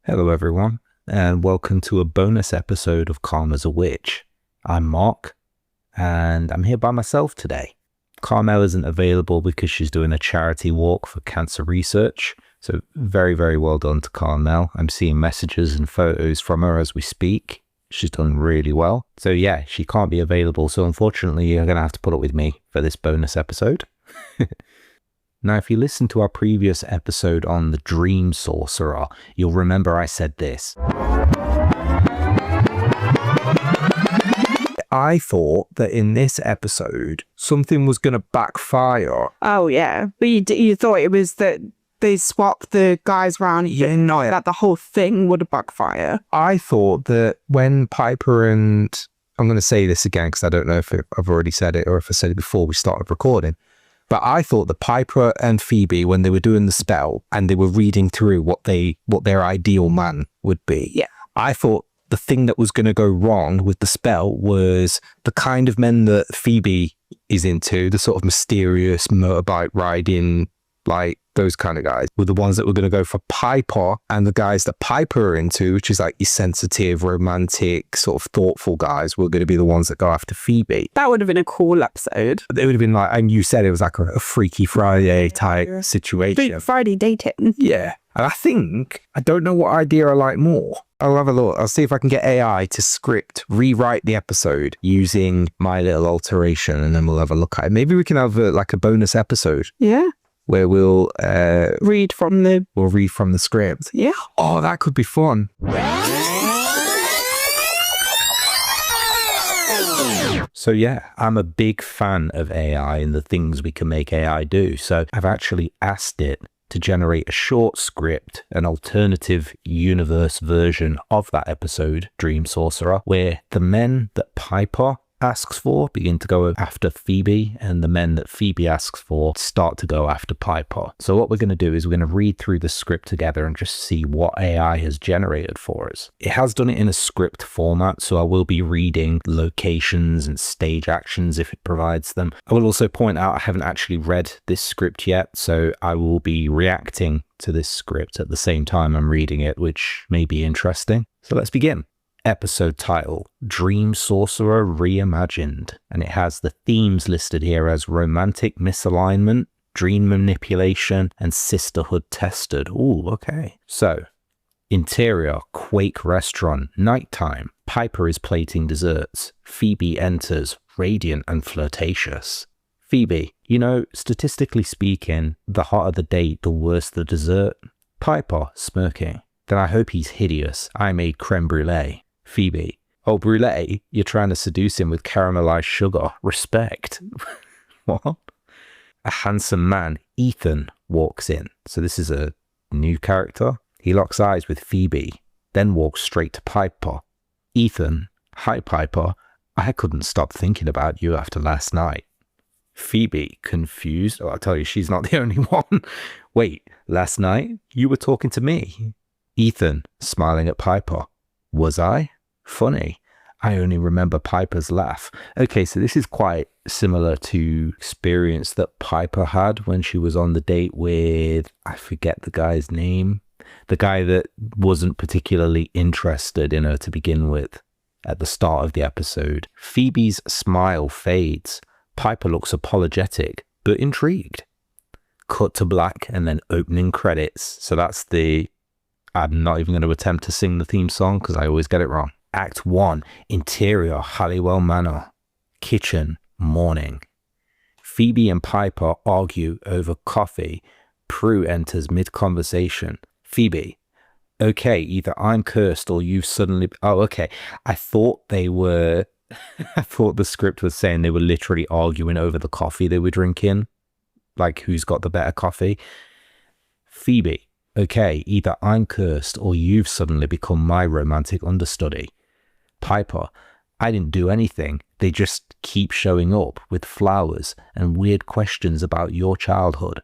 Hello, everyone, and welcome to a bonus episode of Calm as a Witch. I'm Mark, and I'm here by myself today. Carmel isn't available because she's doing a charity walk for cancer research, so very, very well done to Carmel. I'm seeing messages and photos from her as we speak. She's done really well. So yeah, she can't be available, so unfortunately you're going to have to put up with me for this bonus episode. Now, if you listen to our previous episode on the Dream Sorcerer, you'll remember I said this. I thought that in this episode, something was going to backfire. Oh, yeah. But you thought it was that they swapped the guys around, that the whole thing would backfire. I thought that when Piper and... I'm going to say this again because I don't know if I've already said it or if I said it before we started recording. But I thought that Piper and Phoebe, when they were doing the spell and they were reading through what their ideal man would be, yeah, I thought the thing that was going to go wrong with the spell was the kind of men that Phoebe is into, the sort of mysterious motorbike riding, like those kind of guys, were the ones that were going to go for Piper, and the guys that Piper are into, which is like your sensitive, romantic, sort of thoughtful guys, were going to be the ones that go after Phoebe. That would have been a cool episode. It would have been like, and you said it was like a Freaky Friday type situation. Friday dating. Yeah. And I don't know what idea I like more. I'll have a look. I'll see if I can get AI to rewrite the episode using my little alteration, and then we'll have a look at it. Maybe we can have a bonus episode. Yeah. Where we'll read from the script. Yeah. Oh, that could be fun. So yeah, I'm a big fan of AI and the things we can make AI do. So I've actually asked it to generate a short script, an alternative universe version of that episode, Dream Sorcerer, where the men that Piper asks for begin to go after Phoebe, and the men that Phoebe asks for start to go after Piper. So what we're going to do is we're going to read through the script together and just see what AI has generated for us. It has done it in a script format, so I will be reading locations and stage actions if it provides them. I will also point out I haven't actually read this script yet, so I will be reacting to this script at the same time I'm reading it, which may be interesting. So let's begin. Episode title, Dream Sorcerer Reimagined, and it has the themes listed here as romantic misalignment, dream manipulation, and sisterhood tested. Ooh, okay. So, interior, Quake restaurant, nighttime, Piper is plating desserts, Phoebe enters, radiant and flirtatious. Phoebe, statistically speaking, the hotter the date, the worse the dessert. Piper, smirking, then I hope he's hideous, I made creme brulee. Phoebe, oh, brulee, you're trying to seduce him with caramelized sugar. Respect. What? A handsome man, Ethan, walks in. So this is a new character. He locks eyes with Phoebe, then walks straight to Piper. Ethan, hi Piper, I couldn't stop thinking about you after last night. Phoebe, confused. Oh, I'll tell you, she's not the only one. Wait, last night? You were talking to me? Ethan, smiling at Piper. Was I? Funny. I only remember Piper's laugh. Okay, so this is quite similar to experience that Piper had when she was on the date with, I forget the guy's name, the guy that wasn't particularly interested in her to begin with at the start of the episode. Phoebe's smile fades. Piper looks apologetic, but intrigued. Cut to black and then opening credits. So that's I'm not even going to attempt to sing the theme song because I always get it wrong. Act 1, interior, Halliwell Manor. Kitchen, morning. Phoebe and Piper argue over coffee. Prue enters mid-conversation. Phoebe, okay, either I'm cursed or you've suddenly... Oh, okay. I thought the script was saying they were literally arguing over the coffee they were drinking. Like, who's got the better coffee? Phoebe, okay, either I'm cursed or you've suddenly become my romantic understudy. Piper, I didn't do anything. They just keep showing up with flowers and weird questions about your childhood.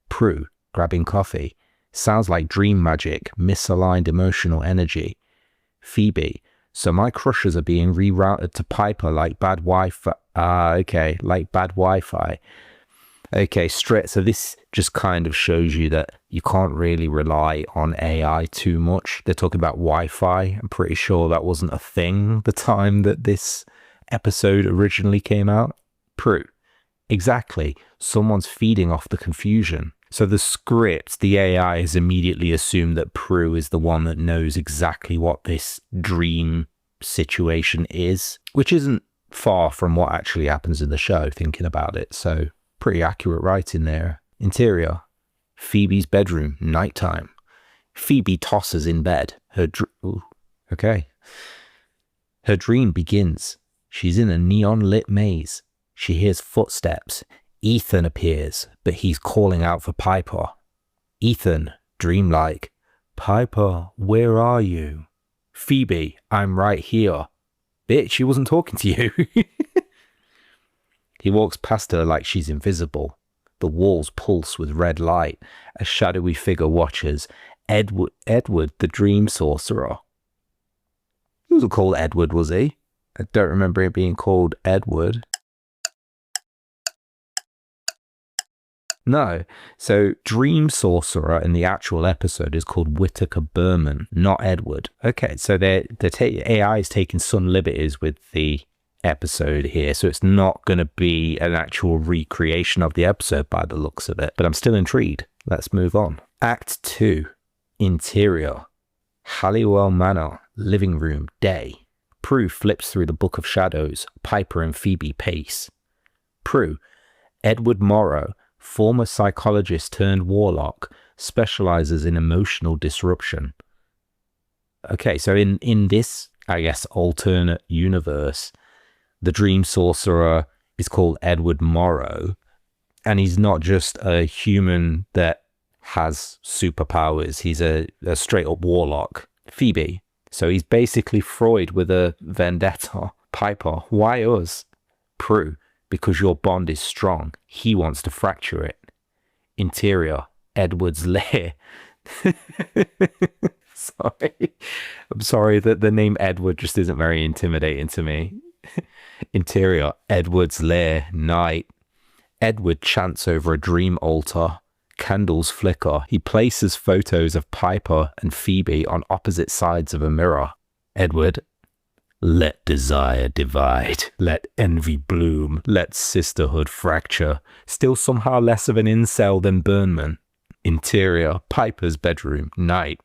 Prue, grabbing coffee. Sounds like dream magic, misaligned emotional energy. Phoebe, so my crushes are being rerouted to Piper like bad Wi-Fi. Like bad Wi-Fi. Okay, straight. So this just kind of shows you that you can't really rely on AI too much. They're talking about Wi-Fi. I'm pretty sure that wasn't a thing the time that this episode originally came out. Prue. Exactly. Someone's feeding off the confusion. So the script, the AI has immediately assumed that Prue is the one that knows exactly what this dream situation is, which isn't far from what actually happens in the show, thinking about it. So pretty accurate writing there. Interior. Phoebe's bedroom, nighttime. Phoebe tosses in bed. Her dream begins. She's in a neon-lit maze. She hears footsteps. Ethan appears, but he's calling out for Piper. Ethan, dreamlike. Piper, where are you? Phoebe, I'm right here. Bitch, she wasn't talking to you. He walks past her like she's invisible. The walls pulse with red light. A shadowy figure watches. Edward, the Dream Sorcerer. He wasn't called Edward, was he? I don't remember it being called Edward. No. So Dream Sorcerer in the actual episode is called Whittaker Berman, not Edward. Okay, so AI is taking some liberties with the episode here, so it's not going to be an actual recreation of the episode by the looks of it, but I'm still intrigued. Let's move on. Act 2. Interior. Halliwell Manor, living room, day. Prue flips through the Book of Shadows. Piper and Phoebe pace. Prue. Edward Morrow, former psychologist turned warlock, specializes in emotional disruption. Okay, so in this, I guess, alternate universe, the Dream Sorcerer is called Edward Morrow, and he's not just a human that has superpowers. He's a straight-up warlock. Phoebe. So he's basically Freud with a vendetta. Piper. Why us? Prue. Because your bond is strong. He wants to fracture it. Interior. Edward's lair. Sorry. I'm sorry that the name Edward just isn't very intimidating to me. Interior. Edward's lair. Night. Edward chants over a dream altar. Candles flicker. He places photos of Piper and Phoebe on opposite sides of a mirror. Edward. Let desire divide. Let envy bloom. Let sisterhood fracture. Still somehow less of an incel than Burnman. Interior. Piper's bedroom. Night.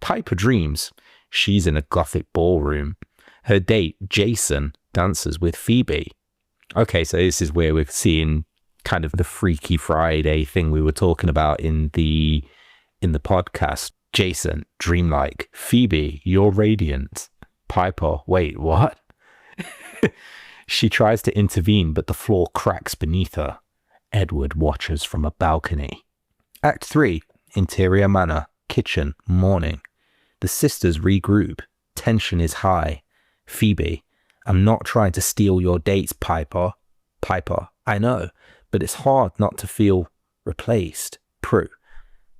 Piper dreams. She's in a gothic ballroom. Her date, Jason, dances with Phoebe. Okay, so this is where we're seeing kind of the Freaky Friday thing we were talking about in the podcast. Jason, dreamlike. Phoebe, you're radiant. Piper, wait, what? She tries to intervene, but the floor cracks beneath her. Edward watches from a balcony. Act 3. Interior manor. Kitchen. Morning. The sisters regroup. Tension is high. Phoebe, I'm not trying to steal your dates, Piper. Piper, I know, but it's hard not to feel replaced. Prue,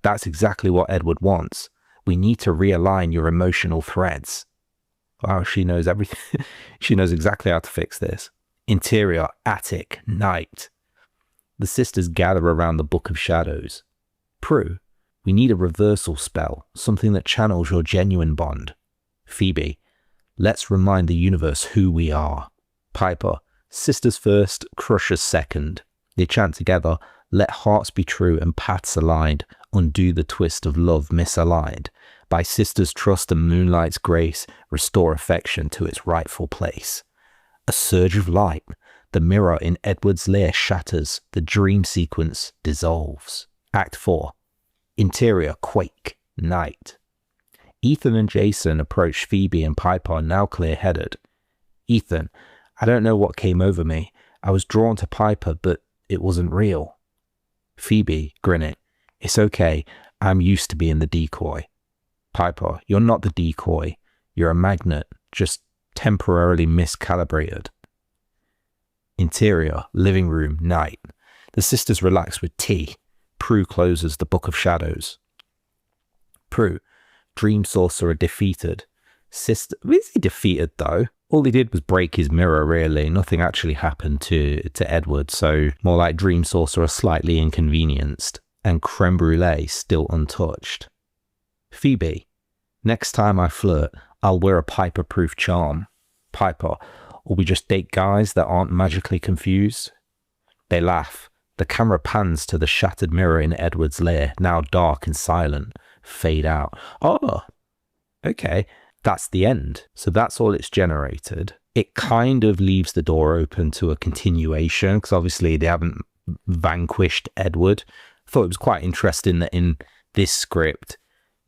that's exactly what Edward wants. We need to realign your emotional threads. Wow, she knows everything. She knows exactly how to fix this. Interior, attic, night. The sisters gather around the Book of Shadows. Prue, we need a reversal spell, something that channels your genuine bond. Phoebe, let's remind the universe who we are. Piper, sisters first, crushers second. They chant together, let hearts be true and paths aligned, undo the twist of love misaligned. By sisters' trust and moonlight's grace, restore affection to its rightful place. A surge of light. The mirror in Edward's lair shatters. The dream sequence dissolves. Act 4. Interior, quake, night. Ethan and Jason approach Phoebe and Piper, now clear-headed. Ethan, I don't know what came over me. I was drawn to Piper, but it wasn't real. Phoebe, grinning. It's okay. I'm used to being the decoy. Piper, you're not the decoy. You're a magnet, just temporarily miscalibrated. Interior, living room, night. The sisters relax with tea. Prue closes the Book of Shadows. Prue, Dream Sorcerer defeated. Sister, is he defeated though? All he did was break his mirror, really. Nothing actually happened to Edward, so more like Dream Sorcerer slightly inconvenienced, and creme brulee still untouched. Phoebe, next time I flirt, I'll wear a Piper-proof charm. Piper, or we just date guys that aren't magically confused? They laugh. The camera pans to the shattered mirror in Edward's lair, now dark and silent. Fade out. Oh, okay. That's the end. So that's all it's generated. It kind of leaves the door open to a continuation, because obviously they haven't vanquished Edward. I thought it was quite interesting that in this script,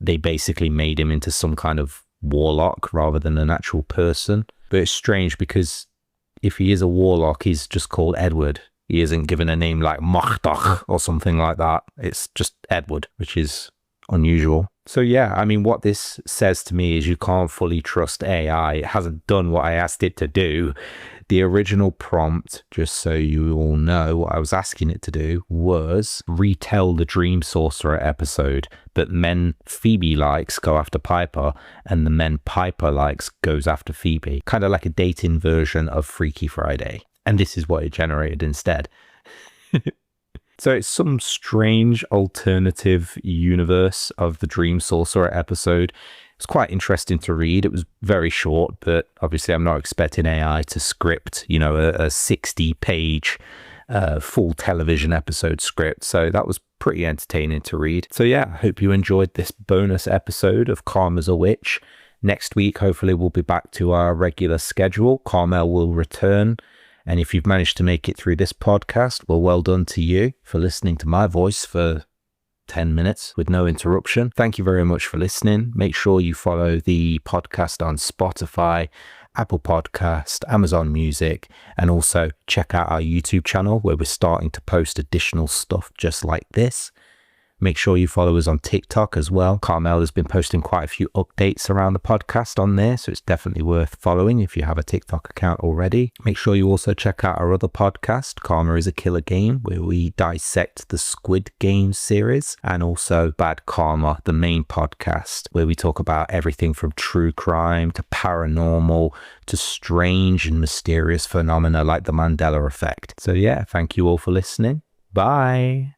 they basically made him into some kind of warlock rather than an actual person. But it's strange because if he is a warlock, he's just called Edward. He isn't given a name like Machtach or something like that. It's just Edward, which is unusual. So yeah, I mean, what this says to me is you can't fully trust AI. It hasn't done what I asked it to do. The original prompt, just so you all know what I was asking it to do, was retell the Dream Sorcerer episode, but men Phoebe likes go after Piper, and the men Piper likes goes after Phoebe. Kind of like a dating version of Freaky Friday. And this is what it generated instead. So it's some strange alternative universe of the Dream Sorcerer episode. It's quite interesting to read. It was very short, but obviously I'm not expecting AI to script, you know, a 60-page full television episode script. So that was pretty entertaining to read. So yeah, I hope you enjoyed this bonus episode of Karma's a Witch. Next week, hopefully we'll be back to our regular schedule. Carmel will return. And if you've managed to make it through this podcast, well done to you for listening to my voice for 10 minutes with no interruption. Thank you very much for listening. Make sure you follow the podcast on Spotify, Apple Podcast, Amazon Music, and also check out our YouTube channel where we're starting to post additional stuff just like this. Make sure you follow us on TikTok as well. Carmel has been posting quite a few updates around the podcast on there, so it's definitely worth following if you have a TikTok account already. Make sure you also check out our other podcast, Karma is a Killer Game, where we dissect the Squid Game series, and also Bad Karma, the main podcast, where we talk about everything from true crime to paranormal to strange and mysterious phenomena like the Mandela effect. So yeah, thank you all for listening. Bye.